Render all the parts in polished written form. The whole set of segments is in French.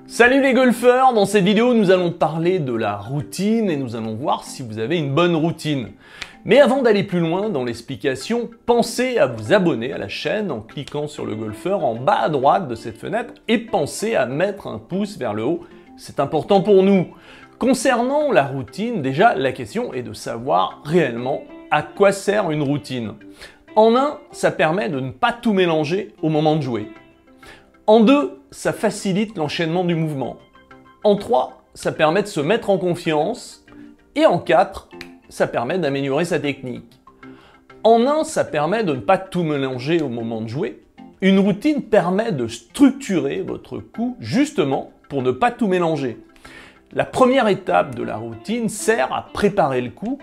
Salut les golfeurs, dans cette vidéo nous allons parler de la routine et nous allons voir si vous avez une bonne routine. Mais avant d'aller plus loin dans l'explication, pensez à vous abonner à la chaîne en cliquant sur le golfeur en bas à droite de cette fenêtre et pensez à mettre un pouce vers le haut, c'est important pour nous. Concernant la routine, déjà la question est de savoir réellement à quoi sert une routine. En un, ça permet de ne pas tout mélanger au moment de jouer. En deux, ça facilite l'enchaînement du mouvement. En trois, ça permet de se mettre en confiance. Et en quatre, ça permet d'améliorer sa technique. En un, ça permet de ne pas tout mélanger au moment de jouer. Une routine permet de structurer votre coup justement pour ne pas tout mélanger. La première étape de la routine sert à préparer le coup.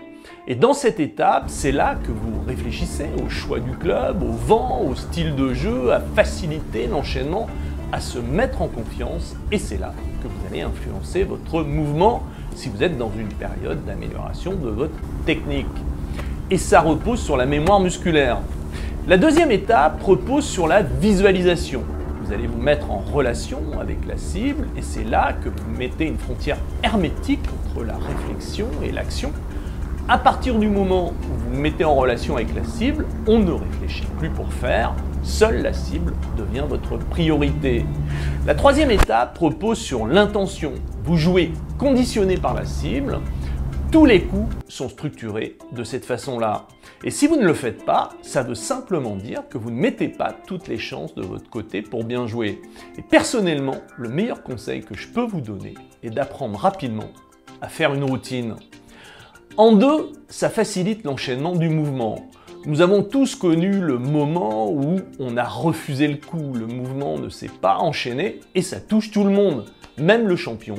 Et dans cette étape, c'est là que vous réfléchissez au choix du club, au vent, au style de jeu, à faciliter l'enchaînement, à se mettre en confiance. Et c'est là que vous allez influencer votre mouvement si vous êtes dans une période d'amélioration de votre technique. Et ça repose sur la mémoire musculaire. La deuxième étape repose sur la visualisation. Vous allez vous mettre en relation avec la cible et c'est là que vous mettez une frontière hermétique entre la réflexion et l'action. À partir du moment où vous vous mettez en relation avec la cible, on ne réfléchit plus pour faire, seule la cible devient votre priorité. La troisième étape repose sur l'intention. Vous jouez conditionné par la cible, tous les coups sont structurés de cette façon-là. Et si vous ne le faites pas, ça veut simplement dire que vous ne mettez pas toutes les chances de votre côté pour bien jouer. Et personnellement, le meilleur conseil que je peux vous donner est d'apprendre rapidement à faire une routine. En deux, ça facilite l'enchaînement du mouvement. Nous avons tous connu le moment où on a refusé le coup, le mouvement ne s'est pas enchaîné et ça touche tout le monde, même le champion.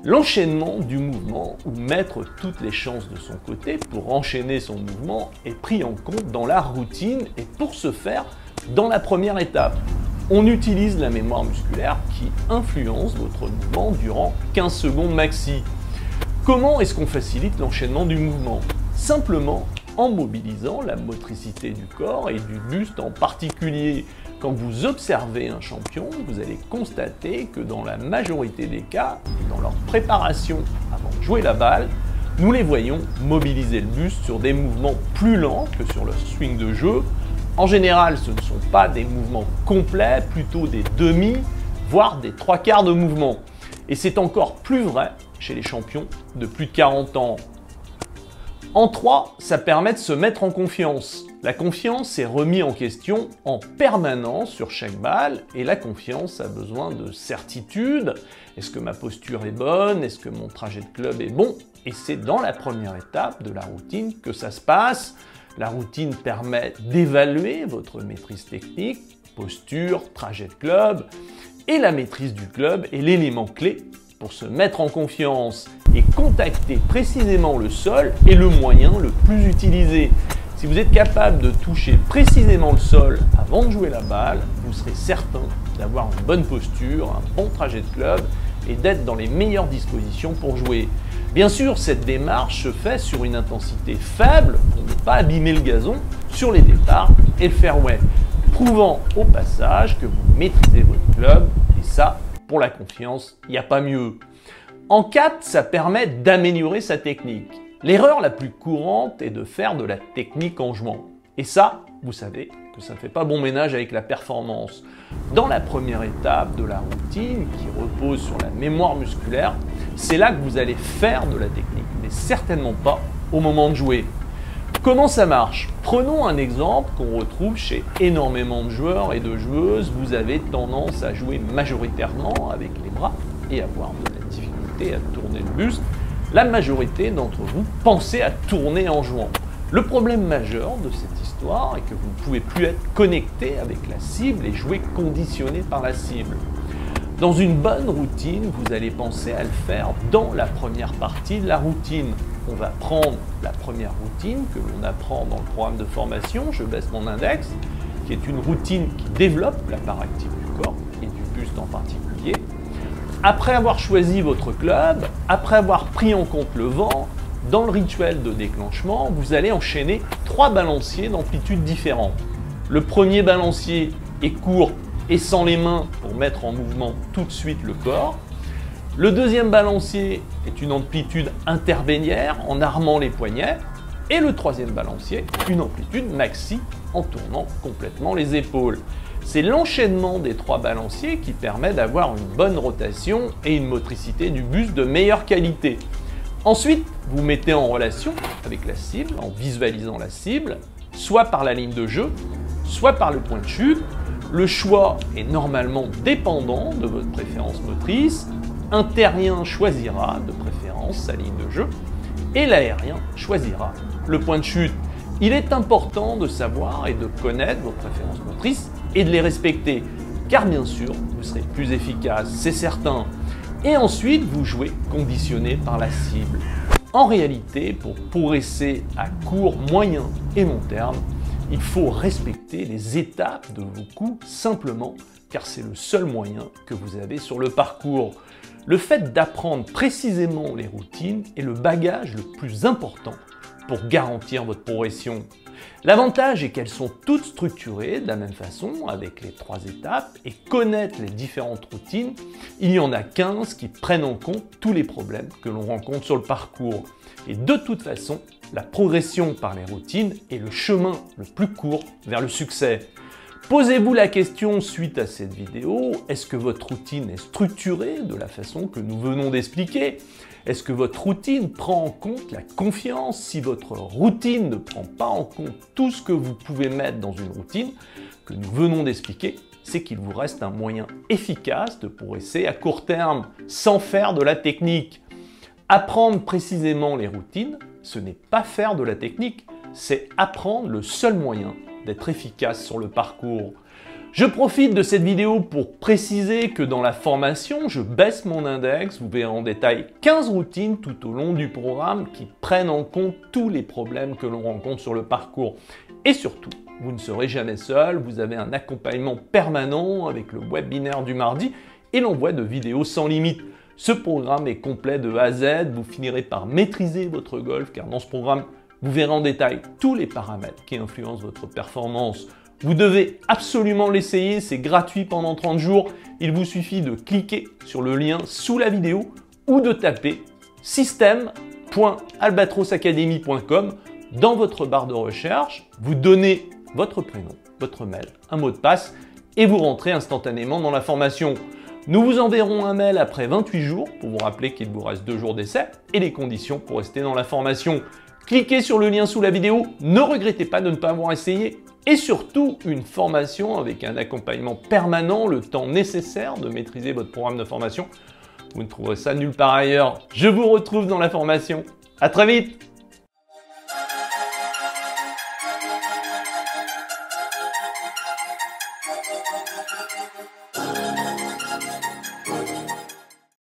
L'enchaînement du mouvement ou mettre toutes les chances de son côté pour enchaîner son mouvement est pris en compte dans la routine et pour ce faire, dans la première étape, on utilise la mémoire musculaire qui influence votre mouvement durant 15 secondes maxi. Comment est-ce qu'on facilite l'enchaînement du mouvement? Simplement en mobilisant la motricité du corps et du buste en particulier. Quand vous observez un champion, vous allez constater que dans la majorité des cas, dans leur préparation avant de jouer la balle, nous les voyons mobiliser le buste sur des mouvements plus lents que sur le swing de jeu. En général, ce ne sont pas des mouvements complets, plutôt des demi, voire des trois quarts de mouvement. Et c'est encore plus vrai chez les champions de plus de 40 ans. En 3, ça permet de se mettre en confiance. La confiance est remise en question en permanence sur chaque balle et la confiance a besoin de certitude. Est-ce que ma posture est bonne? Est-ce que mon trajet de club est bon? Et c'est dans la première étape de la routine que ça se passe. La routine permet d'évaluer votre maîtrise technique, posture, trajet de club. Et la maîtrise du club est l'élément clé pour se mettre en confiance et contacter précisément le sol est le moyen le plus utilisé. Si vous êtes capable de toucher précisément le sol avant de jouer la balle, vous serez certain d'avoir une bonne posture, un bon trajet de club et d'être dans les meilleures dispositions pour jouer. Bien sûr, cette démarche se fait sur une intensité faible pour ne pas abîmer le gazon sur les départs et le fairway, prouvant au passage que vous maîtrisez votre club et ça, pour la confiance, il n'y a pas mieux. En 4, ça permet d'améliorer sa technique. L'erreur la plus courante est de faire de la technique en jouant. Et ça, vous savez que ça ne fait pas bon ménage avec la performance. Dans la première étape de la routine, qui repose sur la mémoire musculaire, c'est là que vous allez faire de la technique, mais certainement pas au moment de jouer. Comment ça marche? Prenons un exemple qu'on retrouve chez énormément de joueurs et de joueuses. Vous avez tendance à jouer majoritairement avec les bras et avoir de la difficulté à tourner le buste. La majorité d'entre vous pensez à tourner en jouant. Le problème majeur de cette histoire est que vous ne pouvez plus être connecté avec la cible et jouer conditionné par la cible. Dans une bonne routine, vous allez penser à le faire dans la première partie de la routine. On va prendre la première routine que l'on apprend dans le programme de formation, je baisse mon index, qui est une routine qui développe la part active du corps et du buste en particulier. Après avoir choisi votre club, après avoir pris en compte le vent, dans le rituel de déclenchement, vous allez enchaîner 3 balanciers d'amplitude différentes. Le premier balancier est court et sans les mains pour mettre en mouvement tout de suite le corps. Le deuxième balancier est une amplitude intermédiaire en armant les poignets. Et le troisième balancier, une amplitude maxi en tournant complètement les épaules. C'est l'enchaînement des trois balanciers qui permet d'avoir une bonne rotation et une motricité du buste de meilleure qualité. Ensuite, vous mettez en relation avec la cible en visualisant la cible, soit par la ligne de jeu, soit par le point de chute. Le choix est normalement dépendant de votre préférence motrice. Un terrien choisira de préférence sa ligne de jeu et l'aérien choisira le point de chute. Il est important de savoir et de connaître vos préférences motrices et de les respecter, car bien sûr, vous serez plus efficace, c'est certain. Et ensuite, vous jouez conditionné par la cible. En réalité, pour progresser à court, moyen et long terme, il faut respecter les étapes de vos coups simplement, car c'est le seul moyen que vous avez sur le parcours. Le fait d'apprendre précisément les routines est le bagage le plus important pour garantir votre progression. L'avantage est qu'elles sont toutes structurées de la même façon avec les trois étapes et connaître les différentes routines, il y en a 15 qui prennent en compte tous les problèmes que l'on rencontre sur le parcours. Et de toute façon, la progression par les routines est le chemin le plus court vers le succès. Posez-vous la question suite à cette vidéo, est-ce que votre routine est structurée de la façon que nous venons d'expliquer? Est-ce que votre routine prend en compte la confiance? Si votre routine ne prend pas en compte tout ce que vous pouvez mettre dans une routine que nous venons d'expliquer, c'est qu'il vous reste un moyen efficace de progresser à court terme sans faire de la technique. Apprendre précisément les routines, ce n'est pas faire de la technique, c'est apprendre le seul moyen d'être efficace sur le parcours. Je profite de cette vidéo pour préciser que dans la formation, je baisse mon index, vous verrez en détail 15 routines tout au long du programme qui prennent en compte tous les problèmes que l'on rencontre sur le parcours. Et surtout, vous ne serez jamais seul, vous avez un accompagnement permanent avec le webinaire du mardi et l'envoi de vidéos sans limite. Ce programme est complet de A à Z, vous finirez par maîtriser votre golf car dans ce programme, vous verrez en détail tous les paramètres qui influencent votre performance. Vous devez absolument l'essayer, c'est gratuit pendant 30 jours. Il vous suffit de cliquer sur le lien sous la vidéo ou de taper system.albatrosacademy.com dans votre barre de recherche. Vous donnez votre prénom, votre mail, un mot de passe et vous rentrez instantanément dans la formation. Nous vous enverrons un mail après 28 jours pour vous rappeler qu'il vous reste 2 jours d'essai et les conditions pour rester dans la formation. Cliquez sur le lien sous la vidéo, ne regrettez pas de ne pas avoir essayé et surtout une formation avec un accompagnement permanent, le temps nécessaire de maîtriser votre programme de formation. Vous ne trouverez ça nulle part ailleurs. Je vous retrouve dans la formation. À très vite!